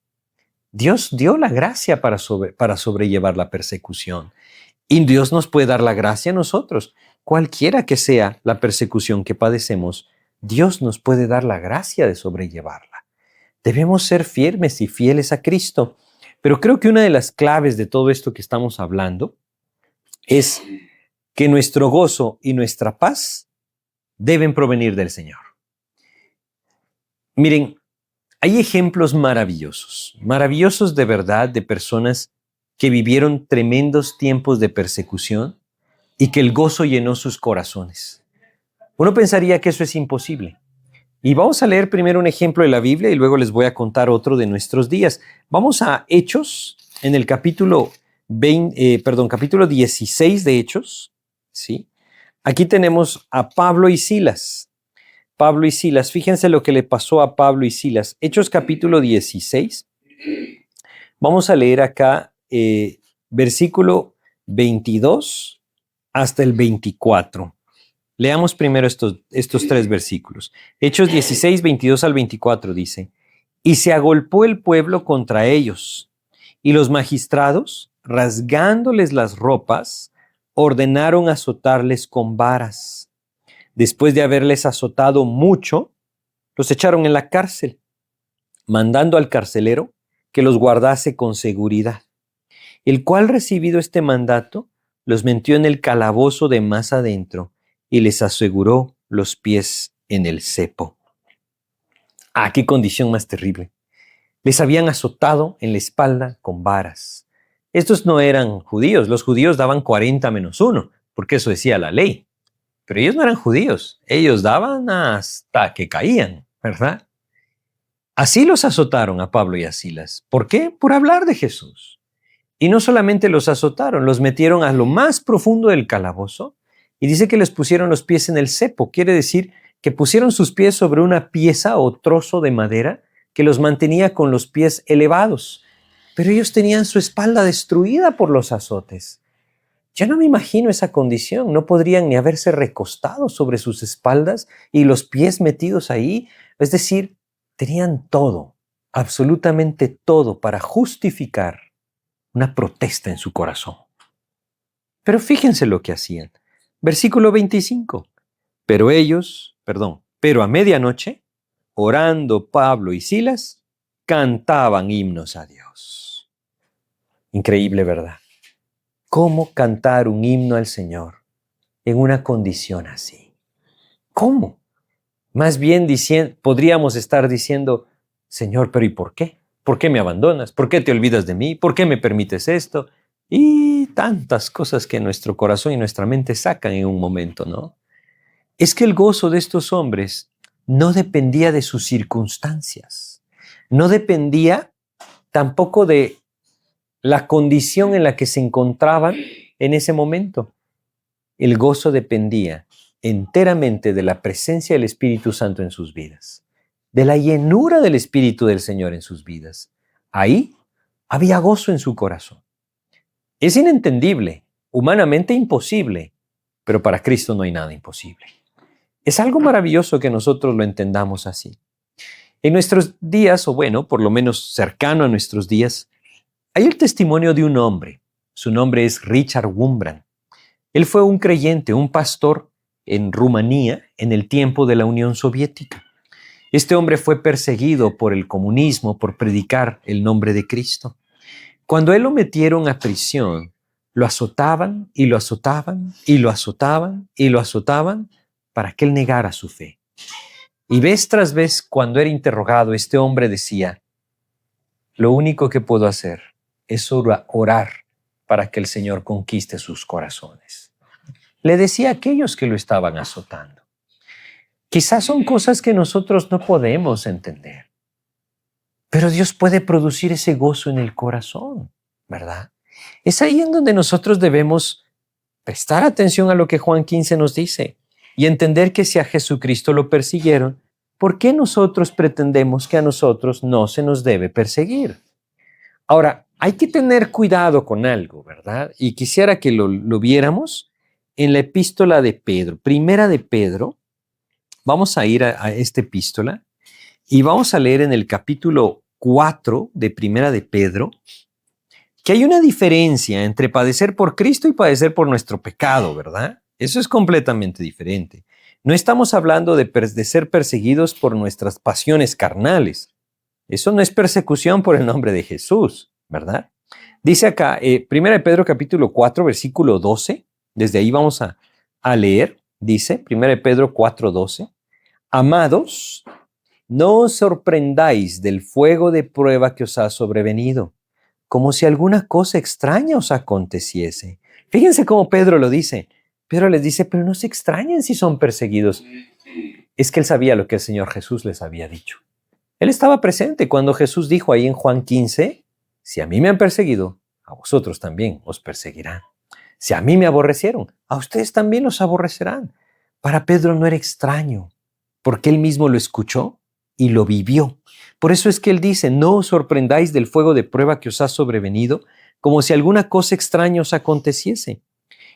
Dios dio la gracia para sobrellevar la persecución. Y Dios nos puede dar la gracia a nosotros. Cualquiera que sea la persecución que padecemos, Dios nos puede dar la gracia de sobrellevarla. Debemos ser firmes y fieles a Cristo. Pero creo que una de las claves de todo esto que estamos hablando es que nuestro gozo y nuestra paz deben provenir del Señor. Miren, hay ejemplos maravillosos de verdad de personas que vivieron tremendos tiempos de persecución y que el gozo llenó sus corazones. Uno pensaría que eso es imposible. Y vamos a leer primero un ejemplo de la Biblia y luego les voy a contar otro de nuestros días. Vamos a Hechos, en el capítulo 16 de Hechos, ¿sí? Aquí tenemos a Pablo y Silas. Pablo y Silas, fíjense lo que le pasó a Pablo y Silas. Hechos capítulo 16. Vamos a leer acá versículo 22 hasta el 24. Leamos primero estos tres versículos. Hechos 16, 22 al 24 dice, y se agolpó el pueblo contra ellos, y los magistrados, rasgándoles las ropas, ordenaron azotarles con varas. Después de haberles azotado mucho, los echaron en la cárcel, mandando al carcelero que los guardase con seguridad, el cual, recibido este mandato, los metió en el calabozo de más adentro y les aseguró los pies en el cepo. ¡Ah, qué condición más terrible! Les habían azotado en la espalda con varas. Estos no eran judíos. Los judíos daban 40 menos 1, porque eso decía la ley. Pero ellos no eran judíos. Ellos daban hasta que caían, ¿verdad? Así los azotaron a Pablo y a Silas. ¿Por qué? Por hablar de Jesús. Y no solamente los azotaron, los metieron a lo más profundo del calabozo y dice que les pusieron los pies en el cepo. Quiere decir que pusieron sus pies sobre una pieza o trozo de madera que los mantenía con los pies elevados. Pero ellos tenían su espalda destruida por los azotes. Yo no me imagino esa condición. No podrían ni haberse recostado sobre sus espaldas y los pies metidos ahí. Es decir, tenían todo, absolutamente todo, para justificar una protesta en su corazón. Pero fíjense lo que hacían. Versículo 25. Pero a medianoche, orando Pablo y Silas, cantaban himnos a Dios. Increíble, ¿verdad? ¿Cómo cantar un himno al Señor en una condición así? ¿Cómo? Más bien podríamos estar diciendo, Señor, pero ¿y por qué? ¿Por qué me abandonas? ¿Por qué te olvidas de mí? ¿Por qué me permites esto? Y tantas cosas que nuestro corazón y nuestra mente sacan en un momento, ¿no? Es que el gozo de estos hombres no dependía de sus circunstancias, no dependía tampoco de la condición en la que se encontraban en ese momento. El gozo dependía enteramente de la presencia del Espíritu Santo en sus vidas, de la llenura del Espíritu del Señor en sus vidas. Ahí había gozo en su corazón. Es inentendible, humanamente imposible, pero para Cristo no hay nada imposible. Es algo maravilloso que nosotros lo entendamos así. En nuestros días, o bueno, por lo menos cercano a nuestros días, hay el testimonio de un hombre. Su nombre es Richard Wurmbrand. Él fue un creyente, un pastor en Rumanía en el tiempo de la Unión Soviética. Este hombre fue perseguido por el comunismo por predicar el nombre de Cristo. Cuando él lo metieron a prisión, lo azotaban y lo azotaban y lo azotaban y lo azotaban para que él negara su fe. Y vez tras vez, cuando era interrogado, este hombre decía, lo único que puedo hacer es orar para que el Señor conquiste sus corazones. Le decía a aquellos que lo estaban azotando. Quizás son cosas que nosotros no podemos entender, pero Dios puede producir ese gozo en el corazón, ¿verdad? Es ahí en donde nosotros debemos prestar atención a lo que Juan 15 nos dice y entender que si a Jesucristo lo persiguieron, ¿por qué nosotros pretendemos que a nosotros no se nos debe perseguir? Ahora, hay que tener cuidado con algo, ¿verdad? Y quisiera que lo viéramos en la epístola de Pedro, primera de Pedro. Vamos a ir a esta epístola y vamos a leer en el capítulo 4 de primera de Pedro que hay una diferencia entre padecer por Cristo y padecer por nuestro pecado, ¿verdad? Eso es completamente diferente. No estamos hablando de ser perseguidos por nuestras pasiones carnales. Eso no es persecución por el nombre de Jesús, ¿verdad? Dice acá, 1 de Pedro capítulo 4, versículo 12, desde ahí vamos a leer, dice 1 de Pedro 4, 12, amados, no os sorprendáis del fuego de prueba que os ha sobrevenido, como si alguna cosa extraña os aconteciese. Fíjense cómo Pedro lo dice. Pedro les dice, pero no se extrañen si son perseguidos. Es que él sabía lo que el Señor Jesús les había dicho. Él estaba presente cuando Jesús dijo ahí en Juan 15, si a mí me han perseguido, a vosotros también os perseguirán. Si a mí me aborrecieron, a ustedes también los aborrecerán. Para Pedro no era extraño, porque él mismo lo escuchó y lo vivió. Por eso es que él dice, no os sorprendáis del fuego de prueba que os ha sobrevenido, como si alguna cosa extraña os aconteciese.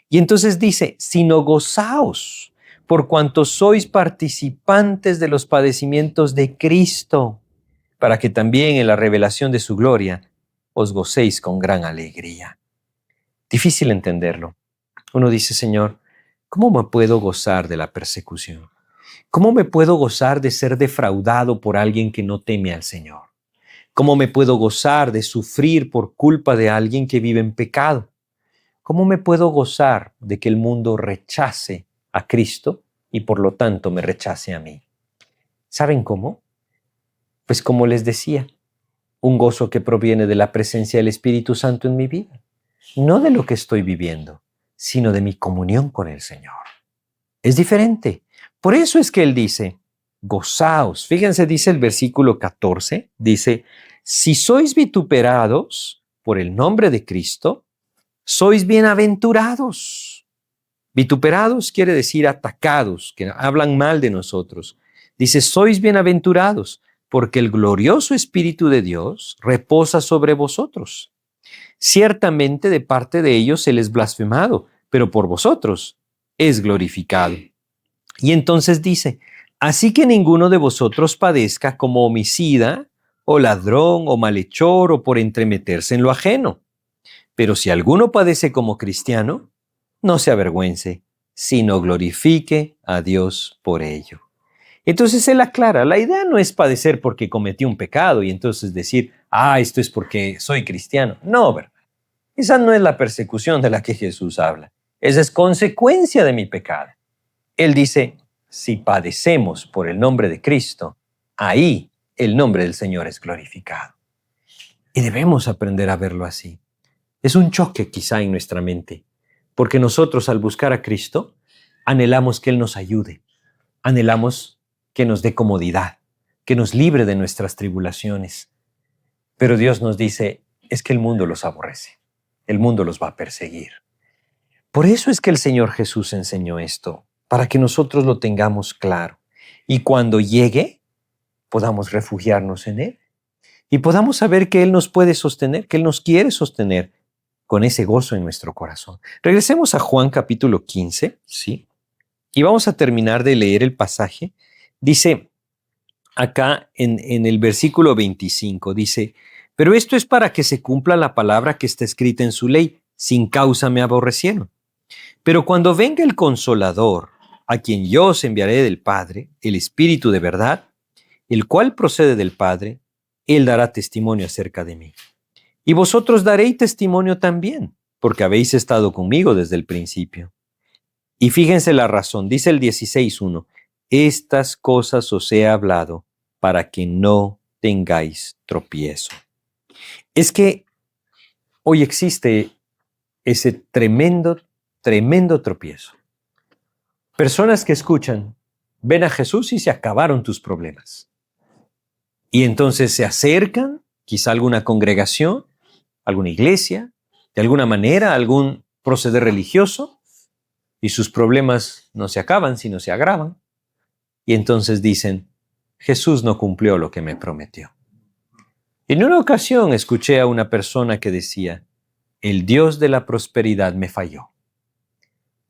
Y entonces dice, sino gozaos, por cuanto sois participantes de los padecimientos de Cristo, para que también en la revelación de su gloria os gocéis con gran alegría. Difícil entenderlo. Uno dice, Señor, ¿cómo me puedo gozar de la persecución? ¿Cómo me puedo gozar de ser defraudado por alguien que no teme al Señor? ¿Cómo me puedo gozar de sufrir por culpa de alguien que vive en pecado? ¿Cómo me puedo gozar de que el mundo rechace a Cristo y por lo tanto me rechace a mí? ¿Saben cómo? Pues como les decía, un gozo que proviene de la presencia del Espíritu Santo en mi vida. No de lo que estoy viviendo, sino de mi comunión con el Señor. Es diferente. Por eso es que Él dice, gozaos. Fíjense, dice el versículo 14, dice, si sois vituperados por el nombre de Cristo, sois bienaventurados. Vituperados quiere decir atacados, que hablan mal de nosotros. Dice, sois bienaventurados, porque el glorioso Espíritu de Dios reposa sobre vosotros. Ciertamente de parte de ellos Él es blasfemado, pero por vosotros es glorificado. Y entonces dice, así que ninguno de vosotros padezca como homicida, o ladrón, o malhechor, o por entremeterse en lo ajeno. Pero si alguno padece como cristiano, no se avergüence, sino glorifique a Dios por ello. Entonces él aclara, la idea no es padecer porque cometí un pecado y entonces decir, esto es porque soy cristiano. No, ¿verdad? Esa no es la persecución de la que Jesús habla. Esa es consecuencia de mi pecado. Él dice, si padecemos por el nombre de Cristo, ahí el nombre del Señor es glorificado. Y debemos aprender a verlo así. Es un choque quizá en nuestra mente, porque nosotros al buscar a Cristo, anhelamos que Él nos ayude, anhelamos que nos dé comodidad, que nos libre de nuestras tribulaciones. Pero Dios nos dice, es que el mundo los aborrece, el mundo los va a perseguir. Por eso es que el Señor Jesús enseñó esto, para que nosotros lo tengamos claro. Y cuando llegue, podamos refugiarnos en Él. Y podamos saber que Él nos puede sostener, que Él nos quiere sostener con ese gozo en nuestro corazón. Regresemos a Juan capítulo 15, ¿sí? Y vamos a terminar de leer el pasaje. Dice acá en el versículo 25, dice, pero esto es para que se cumpla la palabra que está escrita en su ley, sin causa me aborrecieron. Pero cuando venga el Consolador, a quien yo os enviaré del Padre, el Espíritu de verdad, el cual procede del Padre, Él dará testimonio acerca de mí. Y vosotros daréis testimonio también, porque habéis estado conmigo desde el principio. Y fíjense la razón, dice el 16:1, estas cosas os he hablado para que no tengáis tropiezo. Es que hoy existe ese tremendo tropiezo. Personas que escuchan, ven a Jesús y se acabaron tus problemas. Y entonces se acercan, quizá a alguna congregación, alguna iglesia, de alguna manera, algún proceder religioso, y sus problemas no se acaban, sino se agravan. Y entonces dicen, Jesús no cumplió lo que me prometió. En una ocasión escuché a una persona que decía, el Dios de la prosperidad me falló.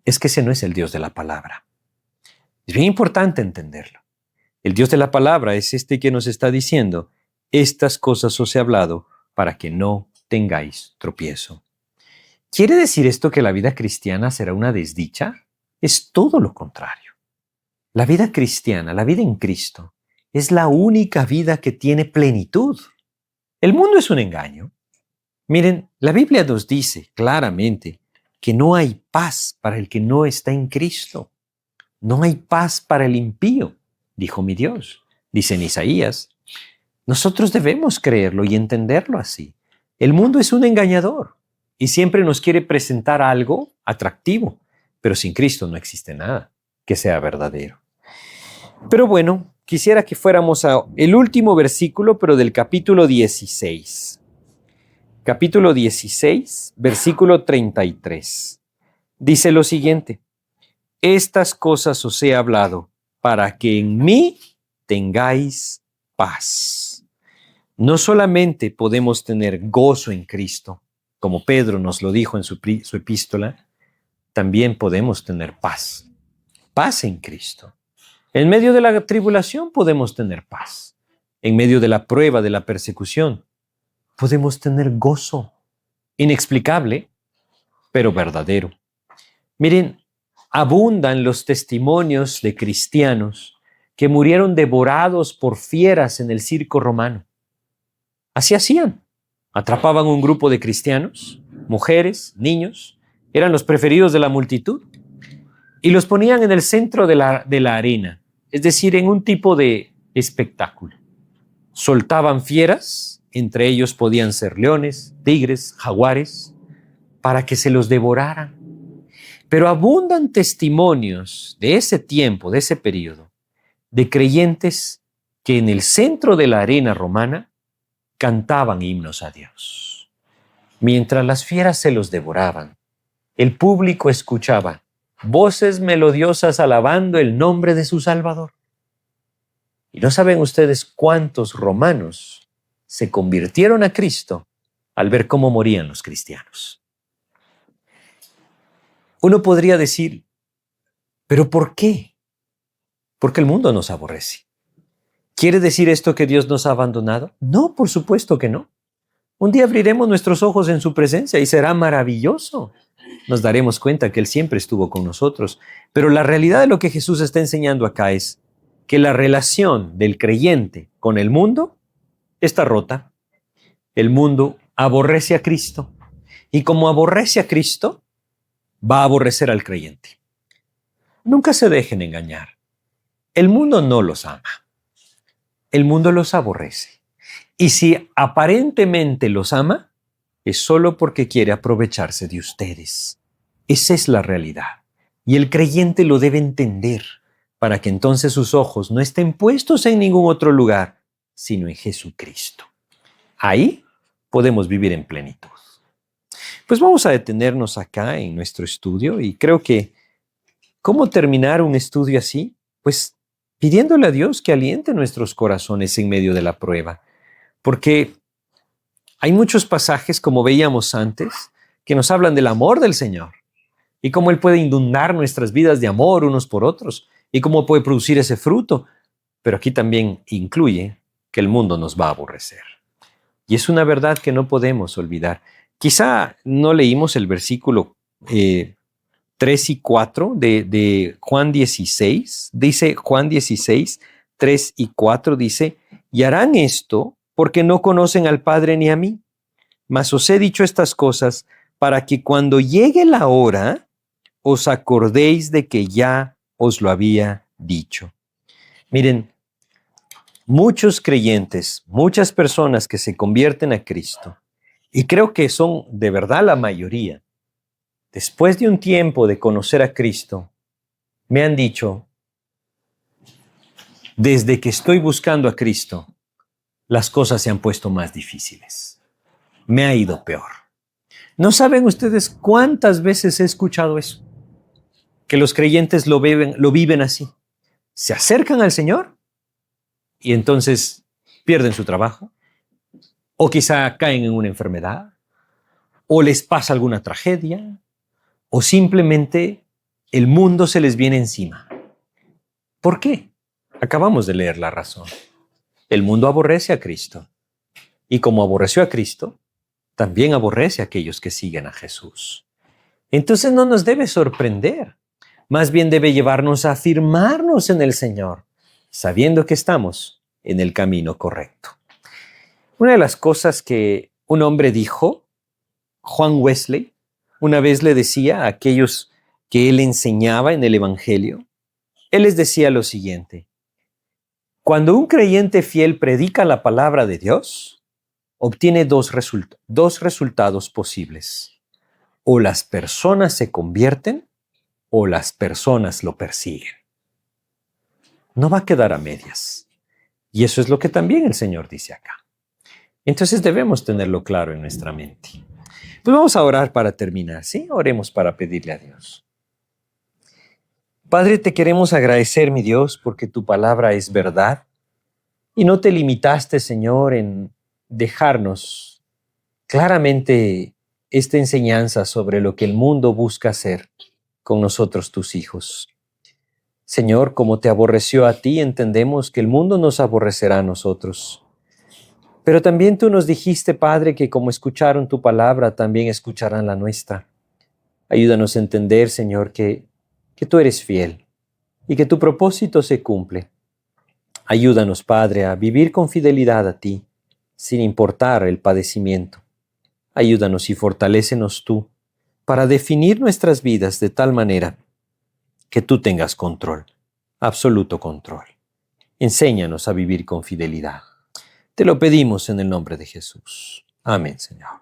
Es que ese no es el Dios de la palabra. Es bien importante entenderlo. El Dios de la palabra es este que nos está diciendo, estas cosas os he hablado para que no tengáis tropiezo. ¿Quiere decir esto que la vida cristiana será una desdicha? Es todo lo contrario. La vida cristiana, la vida en Cristo, es la única vida que tiene plenitud. El mundo es un engaño. Miren, la Biblia nos dice claramente que no hay paz para el que no está en Cristo. No hay paz para el impío, dijo mi Dios, dice en Isaías. Nosotros debemos creerlo y entenderlo así. El mundo es un engañador y siempre nos quiere presentar algo atractivo, pero sin Cristo no existe nada que sea verdadero. Pero bueno, quisiera que fuéramos al último versículo, pero del capítulo 16. Capítulo 16, versículo 33. Dice lo siguiente, estas cosas os he hablado para que en mí tengáis paz. No solamente podemos tener gozo en Cristo, como Pedro nos lo dijo en su epístola, también podemos tener paz. Paz en Cristo. En medio de la tribulación podemos tener paz. En medio de la prueba, de la persecución, podemos tener gozo. Inexplicable, pero verdadero. Miren, abundan los testimonios de cristianos que murieron devorados por fieras en el circo romano. Así hacían. Atrapaban un grupo de cristianos, mujeres, niños, eran los preferidos de la multitud, y los ponían en el centro de la arena, es decir, en un tipo de espectáculo. Soltaban fieras, entre ellos podían ser leones, tigres, jaguares, para que se los devoraran. Pero abundan testimonios de ese tiempo, de ese periodo, de creyentes que en el centro de la arena romana cantaban himnos a Dios. Mientras las fieras se los devoraban, el público escuchaba voces melodiosas alabando el nombre de su Salvador. ¿Y no saben ustedes cuántos romanos se convirtieron a Cristo al ver cómo morían los cristianos? Uno podría decir, ¿pero por qué? Porque el mundo nos aborrece. ¿Quiere decir esto que Dios nos ha abandonado? No, por supuesto que no. Un día abriremos nuestros ojos en su presencia y será maravilloso. Nos daremos cuenta que Él siempre estuvo con nosotros. Pero la realidad de lo que Jesús está enseñando acá es que la relación del creyente con el mundo está rota. El mundo aborrece a Cristo. Y como aborrece a Cristo, va a aborrecer al creyente. Nunca se dejen engañar. El mundo no los ama. El mundo los aborrece. Y si aparentemente los ama, es solo porque quiere aprovecharse de ustedes. Esa es la realidad. Y el creyente lo debe entender para que entonces sus ojos no estén puestos en ningún otro lugar, sino en Jesucristo. Ahí podemos vivir en plenitud. Pues vamos a detenernos acá en nuestro estudio y creo que ¿cómo terminar un estudio así? Pues pidiéndole a Dios que aliente nuestros corazones en medio de la prueba. Porque hay muchos pasajes, como veíamos antes, que nos hablan del amor del Señor y cómo Él puede inundar nuestras vidas de amor unos por otros y cómo puede producir ese fruto. Pero aquí también incluye que el mundo nos va a aborrecer. Y es una verdad que no podemos olvidar. Quizá no leímos el versículo 3 y 4 de Juan 16. Dice Juan 16, 3 y 4, dice, y harán esto porque no conocen al Padre ni a mí. Mas os he dicho estas cosas para que cuando llegue la hora os acordéis de que ya os lo había dicho. Miren, muchos creyentes, muchas personas que se convierten a Cristo, y creo que son de verdad la mayoría, después de un tiempo de conocer a Cristo, me han dicho, desde que estoy buscando a Cristo, las cosas se han puesto más difíciles. Me ha ido peor. ¿No saben ustedes cuántas veces he escuchado eso? Que los creyentes lo viven así. Se acercan al Señor y entonces pierden su trabajo, o quizá caen en una enfermedad, o les pasa alguna tragedia, o simplemente el mundo se les viene encima. ¿Por qué? Acabamos de leer la razón. El mundo aborrece a Cristo. Y como aborreció a Cristo, también aborrece a aquellos que siguen a Jesús. Entonces no nos debe sorprender. Más bien debe llevarnos a afirmarnos en el Señor, sabiendo que estamos en el camino correcto. Una de las cosas que un hombre dijo, Juan Wesley, una vez le decía a aquellos que él enseñaba en el Evangelio, él les decía lo siguiente: cuando un creyente fiel predica la palabra de Dios, obtiene dos resultados posibles. O las personas se convierten o las personas lo persiguen. No va a quedar a medias. Y eso es lo que también el Señor dice acá. Entonces debemos tenerlo claro en nuestra mente. Pues vamos a orar para terminar, ¿sí? Oremos para pedirle a Dios. Padre, te queremos agradecer, mi Dios, porque tu palabra es verdad y no te limitaste, Señor, en dejarnos claramente esta enseñanza sobre lo que el mundo busca hacer con nosotros, tus hijos. Señor, como te aborreció a ti, entendemos que el mundo nos aborrecerá a nosotros. Pero también tú nos dijiste, Padre, que como escucharon tu palabra, también escucharán la nuestra. Ayúdanos a entender, Señor, que tú eres fiel y que tu propósito se cumple. Ayúdanos, Padre, a vivir con fidelidad a ti, sin importar el padecimiento. Ayúdanos y fortalécenos tú para definir nuestras vidas de tal manera que tú tengas control, absoluto control. Enséñanos a vivir con fidelidad. Te lo pedimos en el nombre de Jesús. Amén, Señor.